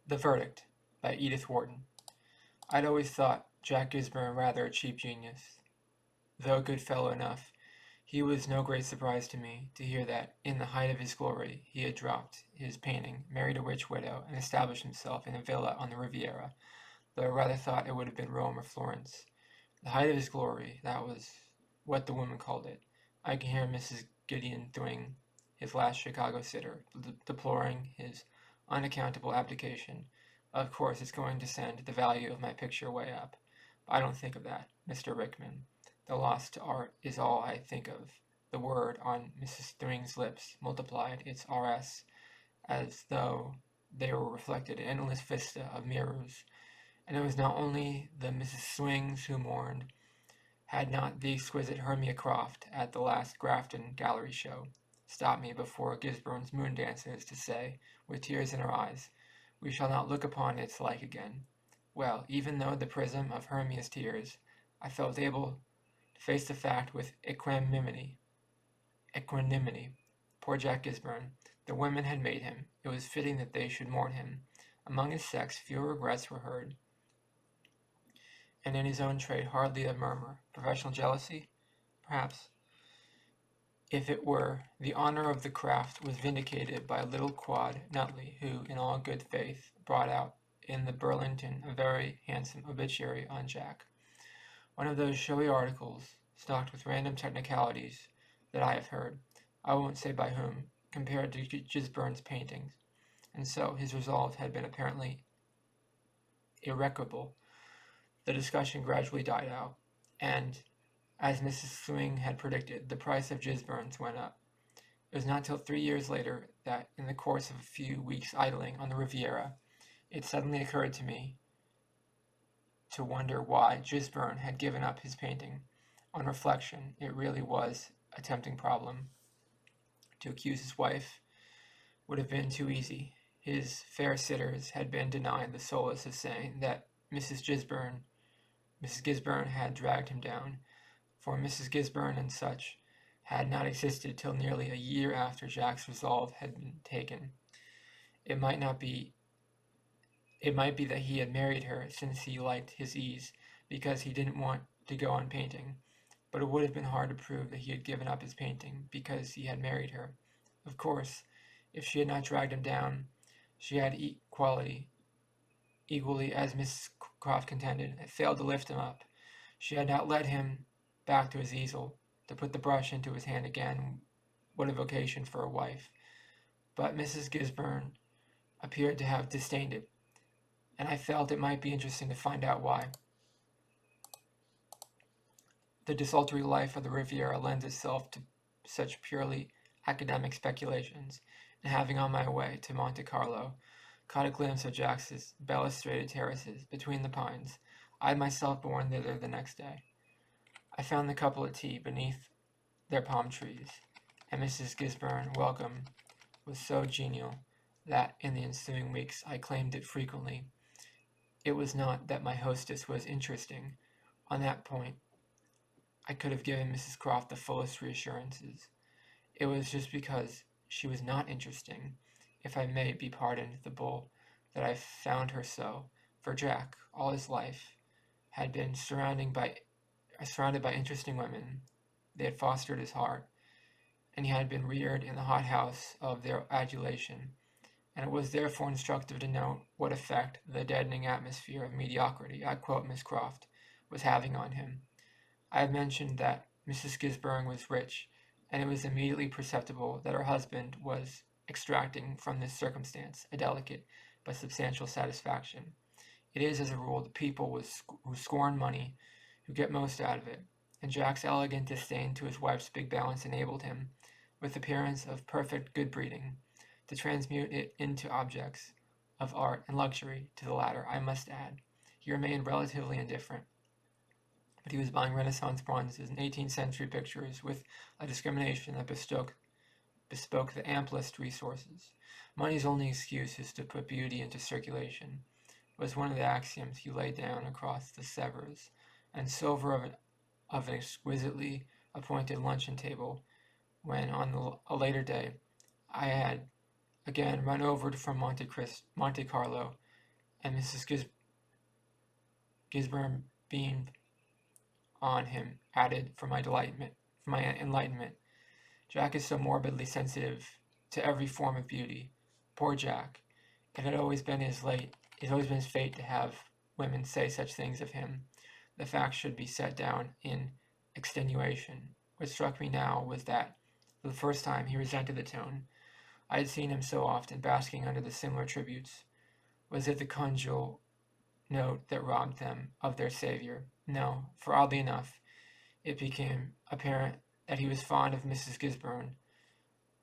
The Verdict by Edith Wharton. I'd always thought Jack Gisborne rather a cheap genius. Though a good fellow enough, he was no great surprise to me to hear that, in the height of his glory, he had dropped his painting, married a rich widow, and established himself in a villa on the Riviera, though I rather thought it would have been Rome or Florence. The height of his glory, that was what the woman called it. I can hear Mrs. Gideon doing his last Chicago sitter, deploring his unaccountable abdication. Of course, it's going to send the value of my picture way up. But I don't think of that, Mr. Rickman. The loss to art is all I think of. The word on Mrs. Thwing's lips multiplied its RS as though they were reflected in an endless vista of mirrors. And it was not only the Mrs. Swings who mourned. Had not the exquisite Hermia Croft at the last Grafton Gallery show stopped me before Gisborne's moon dances to say, with tears in her eyes, "We shall not look upon its like again." Well, even though the prism of Hermia's tears, I felt able to face the fact with equanimity. Poor Jack Gisborne. The women had made him. It was fitting that they should mourn him. Among his sex few regrets were heard, and in his own trade hardly a murmur. Professional jealousy? Perhaps. If it were, the honour of the craft was vindicated by little Quad Nutley, who, in all good faith, brought out in the Burlington a very handsome obituary on Jack. One of those showy articles, stocked with random technicalities, that I have heard, I won't say by whom, compared to Gisborne's paintings. And so his resolve had been apparently irrecoverable. The discussion gradually died out, and, as Mrs. Swing had predicted, the price of Gisborne's went up. It was not till 3 years later that, in the course of a few weeks idling on the Riviera, it suddenly occurred to me to wonder why Gisborne had given up his painting. On reflection, it really was a tempting problem. To accuse his wife would have been too easy. His fair sitters had been denied the solace of saying that Mrs. Gisborne had dragged him down, for Mrs. Gisborne and such had not existed till nearly a year after Jack's resolve had been taken. It might be that he had married her since he liked his ease, because he didn't want to go on painting, but it would have been hard to prove that he had given up his painting because he had married her. Of course, if she had not dragged him down, she had equally as Mrs. Croft contended, failed to lift him up. She had not led him back to his easel, to put the brush into his hand again. What a vocation for a wife! But Mrs. Gisborne appeared to have disdained it, and I felt it might be interesting to find out why. The desultory life of the Riviera lends itself to such purely academic speculations, and having on my way to Monte Carlo caught a glimpse of Jack's balustrated terraces between the pines, I myself borne thither the next day. I found the couple at tea beneath their palm trees, and Mrs. Gisborne's welcome was so genial that in the ensuing weeks I claimed it frequently. It was not that my hostess was interesting. On that point, I could have given Mrs. Croft the fullest reassurances. It was just because she was not interesting, if I may be pardoned the bull, that I found her so, for Jack, all his life, had been surrounded by interesting women. They had fostered his heart, and he had been reared in the hothouse of their adulation, and it was therefore instructive to note what effect the deadening atmosphere of mediocrity, I quote Miss Croft, was having on him. I have mentioned that Mrs. Gisborne was rich, and it was immediately perceptible that her husband was extracting from this circumstance a delicate but substantial satisfaction. It is, as a rule, the people who scorn money who get most out of it, and Jack's elegant disdain to his wife's big balance enabled him, with appearance of perfect good breeding, to transmute it into objects of art and luxury. To the latter, I must add, he remained relatively indifferent, but he was buying Renaissance bronzes and 18th century pictures with a discrimination that bespoke the amplest resources. Money's only excuse is to put beauty into circulation, was one of the axioms he laid down across the Sevres and silver of an exquisitely appointed luncheon table, when on a later day I had again run over from Monte Carlo and Mrs. Gisborne beamed on him, added, for my enlightenment. Jack is so morbidly sensitive to every form of beauty. Poor Jack. It had always been his fate to have women say such things of him. The fact should be set down in extenuation. What struck me now was that, for the first time, he resented the tone. I had seen him so often basking under the similar tributes. Was it the conjugal note that robbed them of their savior? No, for oddly enough, it became apparent that he was fond of Mrs. Gisborne,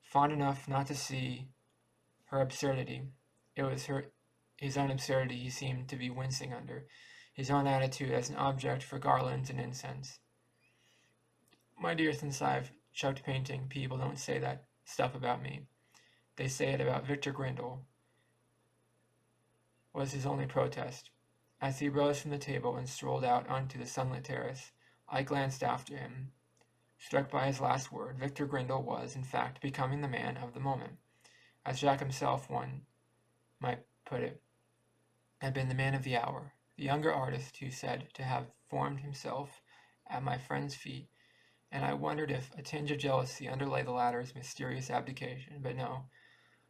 fond enough not to see her absurdity. It was his own absurdity he seemed to be wincing under, his own attitude as an object for garlands and incense. My dear, since I've chucked painting, people don't say that stuff about me. They say it about Victor Grindle, was his only protest. As he rose from the table and strolled out onto the sunlit terrace, I glanced after him. Struck by his last word, Victor Grindle was, in fact, becoming the man of the moment. As Jack himself, one might put it, had been the man of the hour, the younger artist who said to have formed himself at my friend's feet, and I wondered if a tinge of jealousy underlay the latter's mysterious abdication, but no,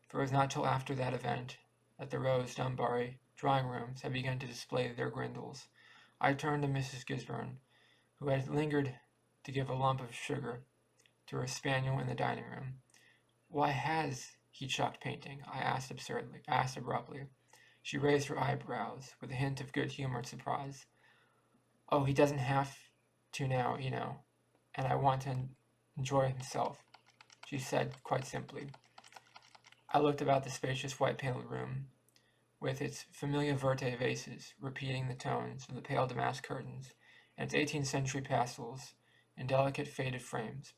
for it was not till after that event that the Rose Dunbarry drawing rooms had begun to display their Grindles. I turned to Mrs. Gisborne, who had lingered to give a lump of sugar to her spaniel in the dining room. Why has he chucked painting? I asked abruptly. She raised her eyebrows with a hint of good-humored surprise. Oh, he doesn't have to now, you know, and I want to enjoy himself, she said quite simply. I looked about the spacious white-paneled room, with its familiar verte vases repeating the tones of the pale damask curtains, and its 18th century pastels in delicate faded frames.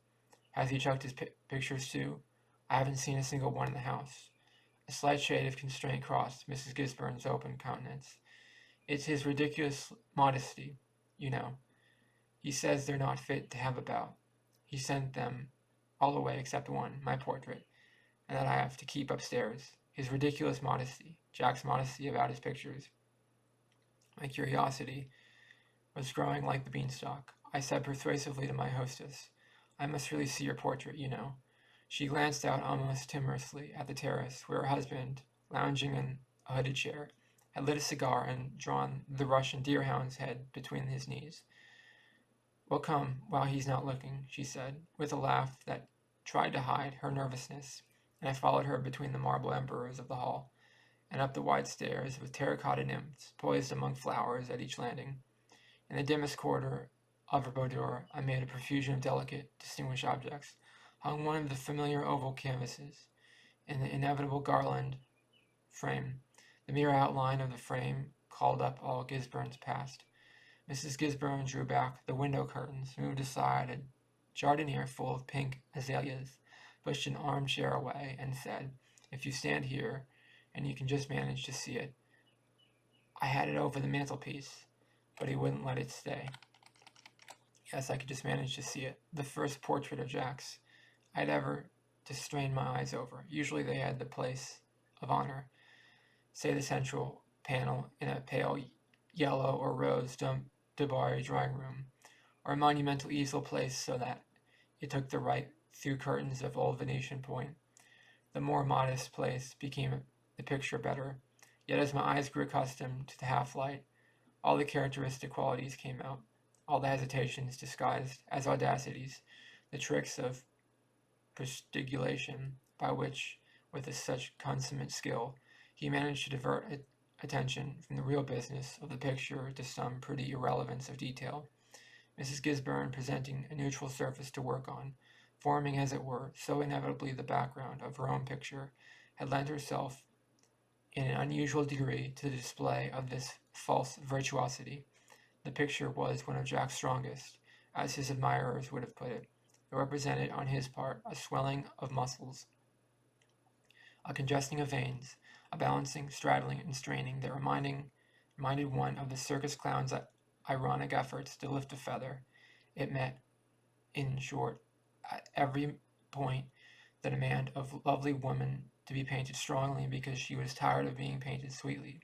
Has he chucked his pictures too? I haven't seen a single one in the house. A slight shade of constraint crossed Mrs. Gisborne's open countenance. It's his ridiculous modesty, you know. He says they're not fit to have about. He sent them all away except one, my portrait, and that I have to keep upstairs. His ridiculous modesty, Jack's modesty about his pictures. My curiosity was growing like the beanstalk. I said persuasively to my hostess, I must really see your portrait, you know. She glanced out almost timorously at the terrace, where her husband, lounging in a hooded chair, had lit a cigar and drawn the Russian deerhound's head between his knees. We'll come while he's not looking, she said, with a laugh that tried to hide her nervousness, and I followed her between the marble emperors of the hall, and up the wide stairs with terracotta nymphs poised among flowers at each landing. In the dimmest quarter of her boudoir, I made a profusion of delicate, distinguished objects, hung one of the familiar oval canvases. In the inevitable garland frame, the mere outline of the frame called up all Gisborne's past. Mrs. Gisborne drew back the window curtains, moved aside a jardiniere full of pink azaleas, pushed an armchair away, and said, if you stand here, and you can just manage to see it. I had it over the mantelpiece, but he wouldn't let it stay. Yes, I could just manage to see it. The first portrait of Jack's I'd ever to strain my eyes over. Usually they had the place of honor, say the central panel in a pale yellow or rose Dunbarry drawing room, or a monumental easel placed so that it took the right through curtains of old Venetian point. The more modest place became the picture better, yet as my eyes grew accustomed to the half-light, all the characteristic qualities came out, all the hesitations disguised as audacities, the tricks of prestigitation by which, with such consummate skill, he managed to divert attention from the real business of the picture to some pretty irrelevance of detail. Mrs. Gisborne presenting a neutral surface to work on, forming, as it were, so inevitably the background of her own picture, had lent herself in an unusual degree to the display of this false virtuosity. The picture was one of Jack's strongest, as his admirers would have put it. It represented, on his part, a swelling of muscles, a congesting of veins, a balancing, straddling, and straining that reminded one of the circus clown's ironic efforts to lift a feather. It met, in short, at every point the demand of lovely woman to be painted strongly because she was tired of being painted sweetly.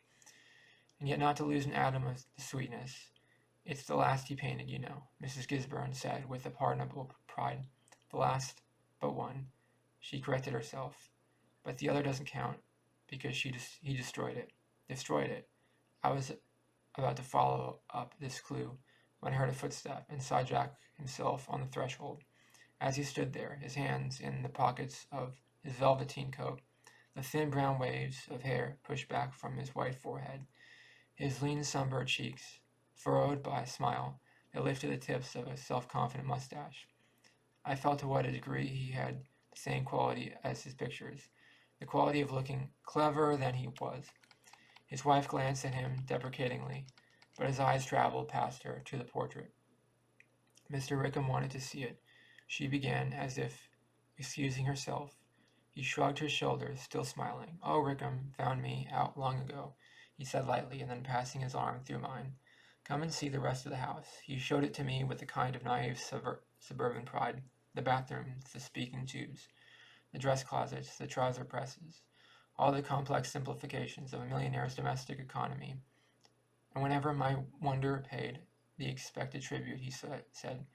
and yet not to lose an atom of the sweetness. It's the last you painted, you know, Mrs. Gisborne said with a pardonable pride. The last but one. She corrected herself. But the other doesn't count, because he destroyed it. Destroyed it. I was about to follow up this clue when I heard a footstep and saw Jack himself on the threshold. As he stood there, his hands in the pockets of his velveteen coat, the thin brown waves of hair pushed back from his white forehead, his lean sunburned cheeks furrowed by a smile that lifted the tips of a self-confident mustache. I felt to what a degree he had the same quality as his pictures, the quality of looking cleverer than he was. His wife glanced at him deprecatingly, but his eyes traveled past her to the portrait. Mr. Rickham wanted to see it. She began, as if excusing herself. He shrugged his shoulders, still smiling. Oh, Rickham found me out long ago, he said lightly, and then passing his arm through mine. Come and see the rest of the house. He showed it to me with a kind of naive suburban pride. The bathrooms, the speaking tubes, the dress closets, the trouser presses, all the complex simplifications of a millionaire's domestic economy. And whenever my wonder paid the expected tribute, he said,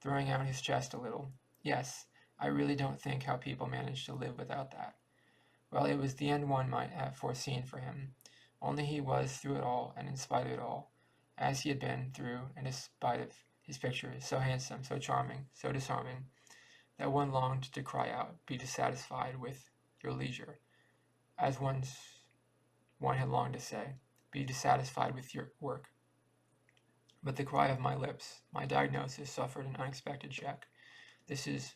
throwing out his chest a little, yes, I really don't think how people manage to live without that. Well, it was the end one might have foreseen for him. Only he was through it all, and in spite of it all, as he had been through, and in spite of his pictures, so handsome, so charming, so disarming, that one longed to cry out, be dissatisfied with your leisure, as once one had longed to say, be dissatisfied with your work. But the cry of my lips, my diagnosis, suffered an unexpected check. This is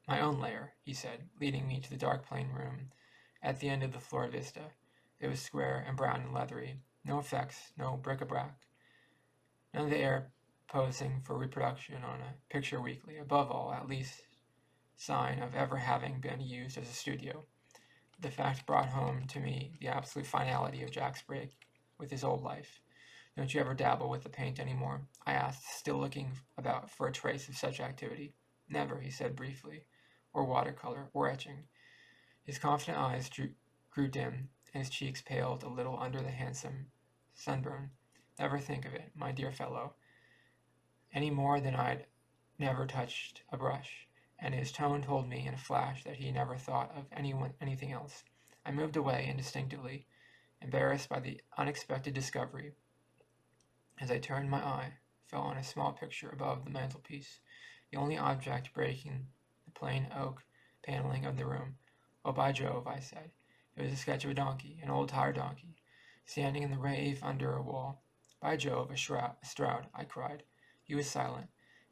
my own lair, he said, leading me to the dark plain room at the end of the floor vista. It was square and brown and leathery. No effects, no bric-a-brac. None of the air posing for reproduction on a picture weekly. Above all, at least, sign of ever having been used as a studio. The fact brought home to me the absolute finality of Jack's break with his old life. Don't you ever dabble with the paint anymore? I asked, still looking about for a trace of such activity. Never, he said briefly. Or watercolor, or etching. His confident eyes grew dim, and his cheeks paled a little under the handsome sunburn. Never think of it, my dear fellow, any more than I'd never touched a brush, and his tone told me in a flash that he never thought of anything else. I moved away instinctively, embarrassed by the unexpected discovery. As I turned, my eye fell on a small picture above the mantelpiece, the only object breaking the plain oak paneling of the room. Oh, by Jove, I said. It was a sketch of a donkey, an old tired donkey, standing in the rave under a wall. By Jove, a Stroud, I cried. He was silent,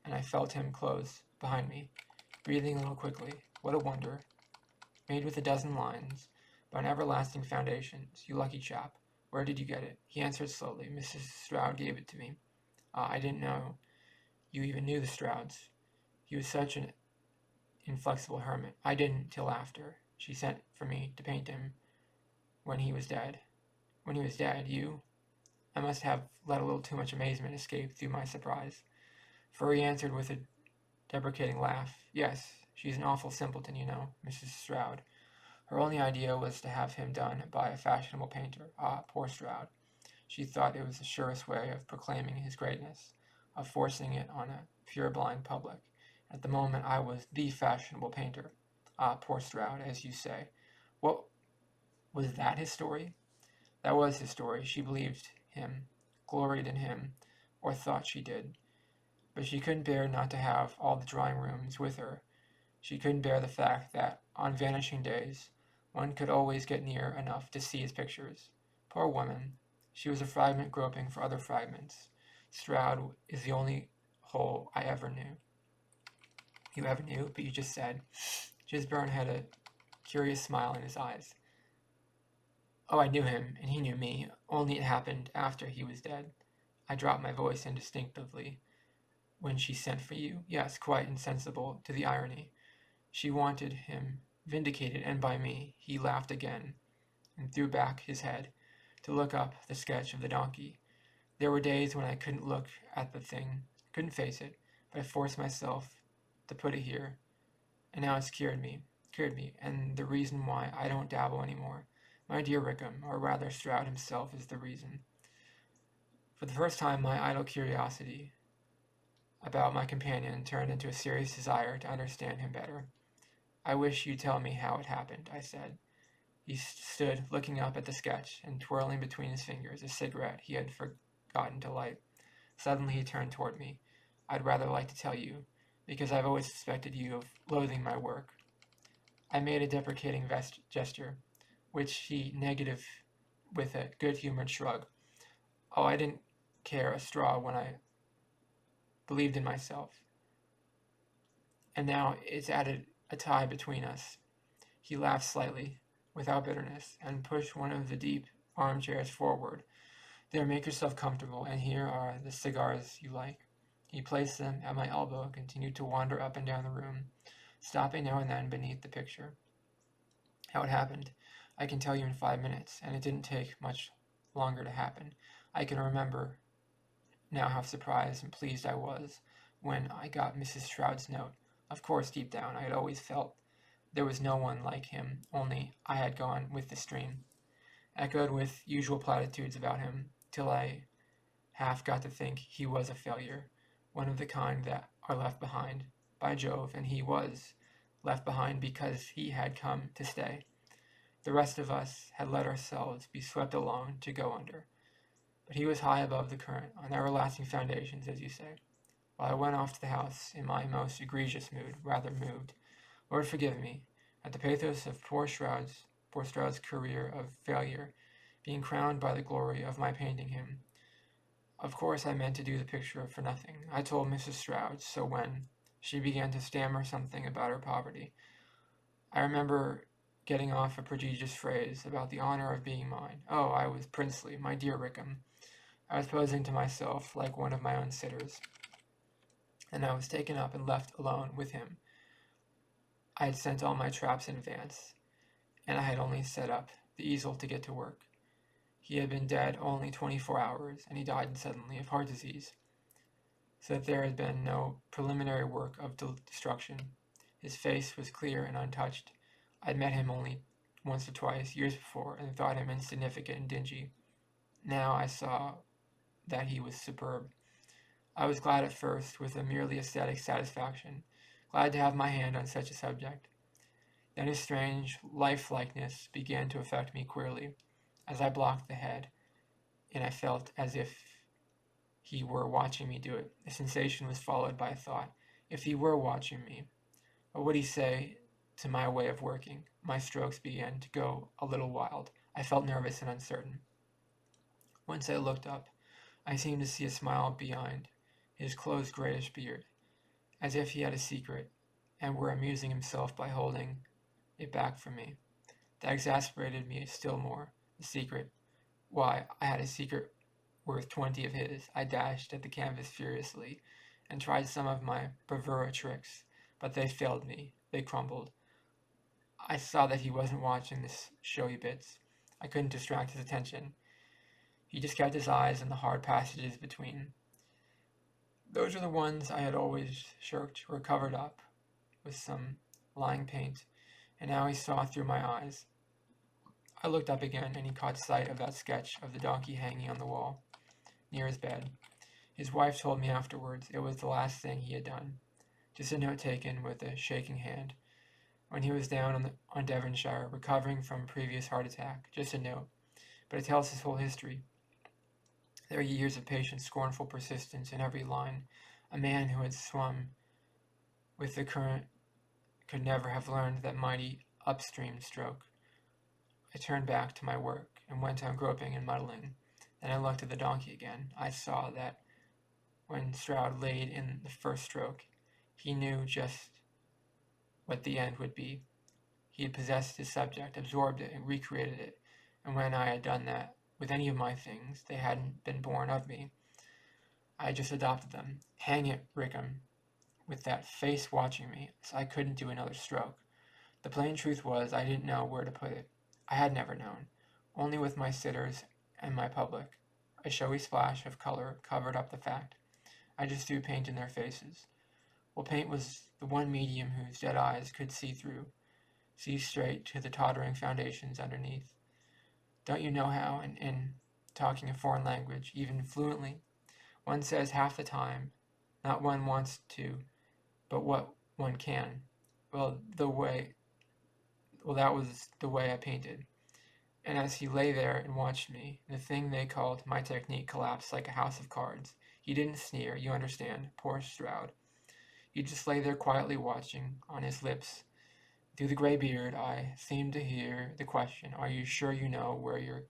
and I felt him close behind me, breathing a little quickly. What a wonder. Made with a dozen lines, but on everlasting foundations. You lucky chap. Where did you get it? He answered slowly. Mrs. Stroud gave it to me. I didn't know you even knew the Strouds. He was such an inflexible hermit. I didn't till after. She sent for me to paint him when he was dead. When he was dead, you? I must have let a little too much amazement escape through my surprise, for he answered with a deprecating laugh. Yes, she's an awful simpleton, you know, Mrs. Stroud. Her only idea was to have him done by a fashionable painter. Ah, poor Stroud. She thought it was the surest way of proclaiming his greatness, of forcing it on a pure-blind public. At the moment I was the fashionable painter. Ah, poor Stroud, as you say. What was that his story? That was his story. She believed him, gloried in him, or thought she did. But she couldn't bear not to have all the drawing rooms with her. She couldn't bear the fact that, on vanishing days, one could always get near enough to see his pictures. Poor woman. She was a fragment groping for other fragments. Stroud is the only whole I ever knew. You ever knew, but you just said. Gisborne had a curious smile in his eyes. Oh, I knew him, and he knew me, only it happened after he was dead. I dropped my voice indistinctively. When she sent for you? Yes, quite insensible to the irony. She wanted him vindicated, and by me. He laughed again, and threw back his head to look up the sketch of the donkey. There were days when I couldn't look at the thing, couldn't face it, but I forced myself to put it here, and now it's cured me, and the reason why I don't dabble anymore. My dear Rickham, or rather Stroud himself, is the reason. For the first time, my idle curiosity about my companion turned into a serious desire to understand him better. I wish you'd tell me how it happened, I said. He stood looking up at the sketch and twirling between his fingers a cigarette he had forgotten to light. Suddenly he turned toward me. I'd rather like to tell you, because I've always suspected you of loathing my work. I made a deprecating gesture, which he negatived with a good-humored shrug. Oh, I didn't care a straw when I believed in myself. And now it's added a tie between us. He laughed slightly, without bitterness, and pushed one of the deep armchairs forward. There, make yourself comfortable, and here are the cigars you like. He placed them at my elbow and continued to wander up and down the room, stopping now and then beneath the picture. How it happened, I can tell you in 5 minutes, and it didn't take much longer to happen. I can remember now how surprised and pleased I was when I got Mrs. Stroud's note. Of course, deep down, I had always felt there was no one like him, only I had gone with the stream, echoed with usual platitudes about him, till I half got to think he was a failure, one of the kind that are left behind. By Jove, and he was left behind because he had come to stay. The rest of us had let ourselves be swept along to go under. But he was high above the current, on everlasting foundations, as you say. While I went off to the house, in my most egregious mood, rather moved, Lord forgive me, at the pathos of poor Stroud's career of failure, being crowned by the glory of my painting him. Of course I meant to do the picture for nothing. I told Mrs. Stroud so when she began to stammer something about her poverty. I remember getting off a prodigious phrase about the honor of being mine. Oh, I was princely, my dear Rickham. I was posing to myself like one of my own sitters, and I was taken up and left alone with him. I had sent all my traps in advance, and I had only set up the easel to get to work. He had been dead only 24 hours, and he died suddenly of heart disease, so that there had been no preliminary work of destruction. His face was clear and untouched. I'd met him only once or twice, years before, and thought him insignificant and dingy. Now I saw that he was superb. I was glad at first, with a merely aesthetic satisfaction, glad to have my hand on such a subject. Then his strange lifelikeness began to affect me queerly, as I blocked the head, and I felt as if he were watching me do it. The sensation was followed by a thought. If he were watching me, what would he say to my way of working? My strokes began to go a little wild. I felt nervous and uncertain. Once I looked up, I seemed to see a smile behind his close grayish beard, as if he had a secret, and were amusing himself by holding it back from me. That exasperated me still more. The secret. Why, I had a secret worth 20 of his. I dashed at the canvas furiously, and tried some of my bravura tricks, but they failed me. They crumbled. I saw that he wasn't watching the showy bits. I couldn't distract his attention. He just kept his eyes on the hard passages between. Those were the ones I had always shirked, were covered up with some lying paint, and now he saw through my eyes. I looked up again, and he caught sight of that sketch of the donkey hanging on the wall, near his bed. His wife told me afterwards it was the last thing he had done. Just a note taken with a shaking hand, when he was down on Devonshire, recovering from a previous heart attack. Just a note, but it tells his whole history. There are years of patient, scornful persistence in every line. A man who had swum with the current could never have learned that mighty upstream stroke. I turned back to my work and went on groping and muddling. Then I looked at the donkey again. I saw that when Stroud laid in the first stroke, he knew just what the end would be. He had possessed his subject, absorbed it, and recreated it, and when I had done that with any of my things, they hadn't been born of me. I had just adopted them. Hang it, Rickham, with that face watching me, so I couldn't do another stroke. The plain truth was I didn't know where to put it. I had never known. Only with my sitters and my public. A showy splash of color covered up the fact. I just threw paint in their faces. Well, paint was the one medium whose dead eyes could see through, see straight to the tottering foundations underneath. Don't you know how, in talking a foreign language, even fluently, one says half the time, not one wants to, but what one can. Well, that was the way I painted. And as he lay there and watched me, the thing they called my technique collapsed like a house of cards. He didn't sneer, you understand, poor Stroud. He just lay there quietly watching. On his lips, through the gray beard, I seemed to hear the question, "Are you sure you know where you're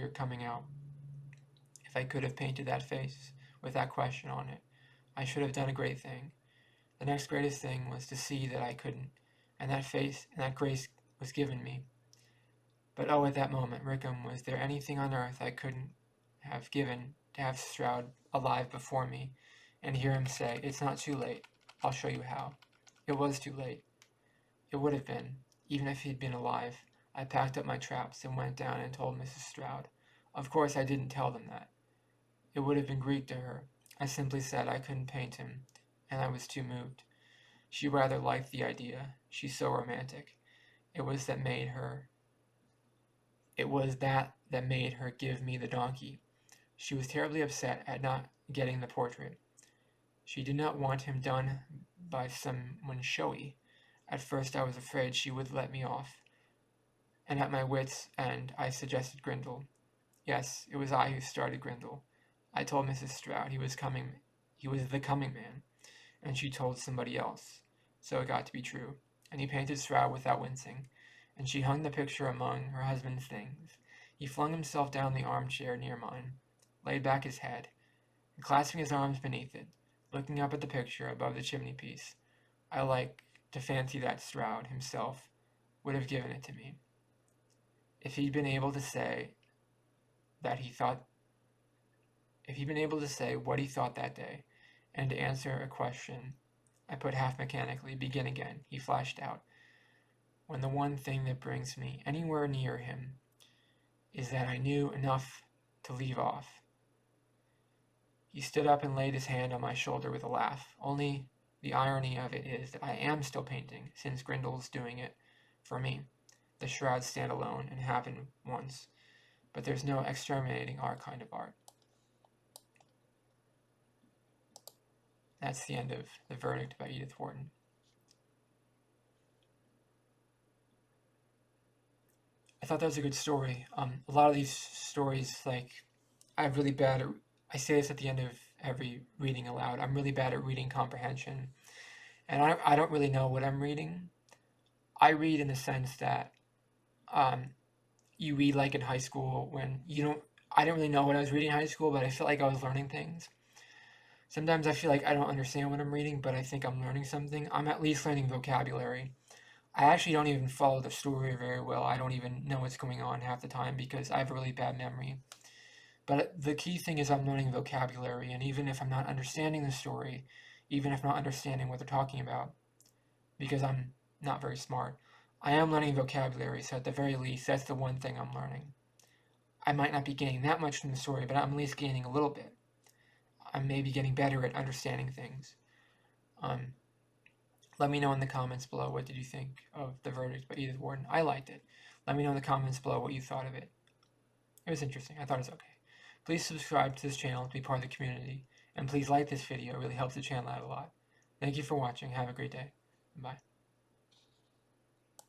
coming out?" If I could have painted that face with that question on it, I should have done a great thing. The next greatest thing was to see that I couldn't, and that face and that grace was given me. But oh, at that moment, Rickham, was there anything on earth I couldn't have given to have Stroud alive before me, and hear him say, "It's not too late. I'll show you how." It was too late. It would have been, even if he'd been alive. I packed up my traps and went down and told Mrs. Stroud. Of course I didn't tell them that. It would have been Greek to her. I simply said I couldn't paint him, and I was too moved. She rather liked the idea. She's so romantic. It was that made her give me the donkey. She was terribly upset at not getting the portrait. She did not want him done by someone showy. At first I was afraid she would let me off, and at my wits' end I suggested Grindle. Yes, it was I who started Grindle. I told Mrs. Stroud he was the coming man, and she told somebody else. So it got to be true, and he painted Stroud without wincing, and she hung the picture among her husband's things. He flung himself down the armchair near mine, laid back his head, and clasping his arms beneath it, looking up at the picture above the chimney-piece. I like to fancy that Stroud himself would have given it to me, if he'd been able to say what he thought that day, and to answer a question I put half mechanically. Begin again, he flashed out, when the one thing that brings me anywhere near him is that I knew enough to leave off. He stood up and laid his hand on my shoulder with a laugh. Only the irony of it is that I am still painting, since Grindle's doing it for me. The shrouds stand alone and happen once, but there's no exterminating our kind of art. That's the end of The Verdict by Edith Wharton. I thought that was a good story. A lot of these stories, I'm really bad at, I say this at the end of every reading aloud, I'm really bad at reading comprehension, and I don't really know what I'm reading. I read in the sense that you read like in high school when I didn't really know what I was reading in high school, but I felt like I was learning things. Sometimes I feel like I don't understand what I'm reading, but I think I'm learning something. I'm at least learning vocabulary. I actually don't even follow the story very well. I don't even know what's going on half the time because I have a really bad memory. But the key thing is I'm learning vocabulary, and even if I'm not understanding the story, even if I'm not understanding what they're talking about, because I'm not very smart, I am learning vocabulary, so at the very least, that's the one thing I'm learning. I might not be gaining that much from the story, but I'm at least gaining a little bit. I'm maybe getting better at understanding things. Let me know in the comments below, what did you think of The Verdict by Edith Wharton? I liked it. Let me know in the comments below what you thought of it. It was interesting. I thought it was okay. Please subscribe to this channel to be part of the community, and please like this video. It really helps the channel out a lot. Thank you for watching. Have a great day. Bye.